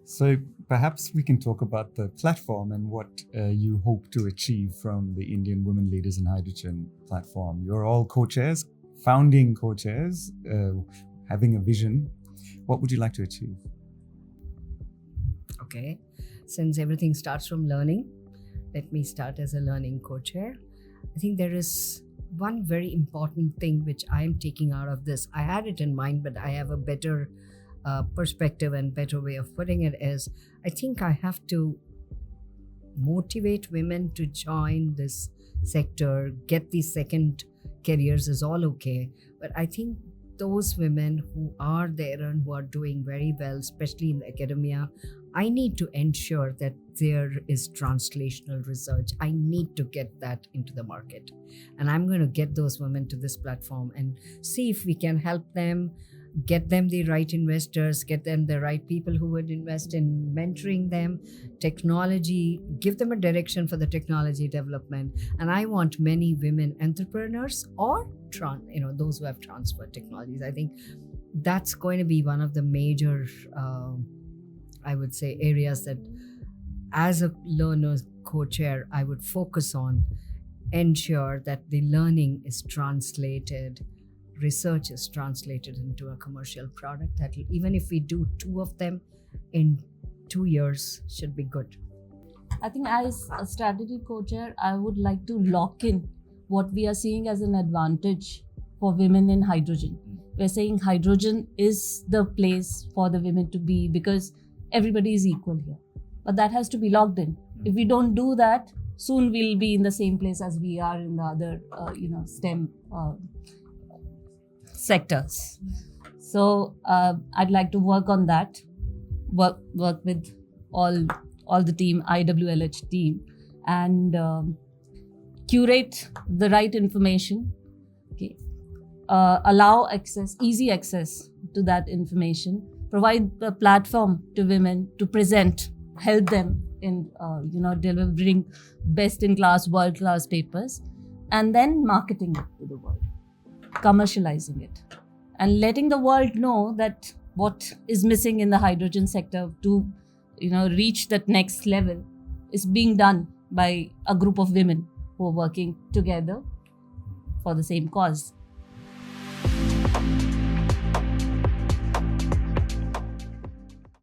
So perhaps we can talk about the platform and what you hope to achieve from the Indian Women Leaders in Hydrogen platform. You're all co-chairs, founding co-chairs, having a vision. What would you like to achieve? Okay, since everything starts from learning, let me start as a learning co-chair. I think there is one very important thing which I am taking out of this. I had it in mind, but I have a better perspective and better way of putting it is I think I have to motivate women to join this sector, get these second careers is all okay. But I think those women who are there and who are doing very well, especially in the academia, I need to ensure that there is translational research. I need to get that into the market. And I'm going to get those women to this platform and see if we can help them, get them the right investors, get them the right people who would invest in mentoring them, technology, give them a direction for the technology development. And I want many women entrepreneurs or those who have transferred technologies. I think that's going to be one of the major, I would say, areas that as a learner co-chair, I would focus on, ensure that the learning is translated, research is translated into a commercial product that even if we do 2 of them in 2 years should be good. I think as a strategy co-chair, I would like to lock in what we are seeing as an advantage for women in hydrogen. We're saying hydrogen is the place for the women to be because everybody is equal here. But that has to be locked in. If we don't do that, soon we'll be in the same place as we are in the other, STEM sectors. So I'd like to work on that, work with all the team, IWLH team, and curate the right information, okay. Allow easy access to that information, provide a platform to women to present, help them in delivering best-in-class, world-class papers, and then marketing it to the world, commercializing it, and letting the world know that what is missing in the hydrogen sector to reach that next level is being done by a group of women who are working together for the same cause.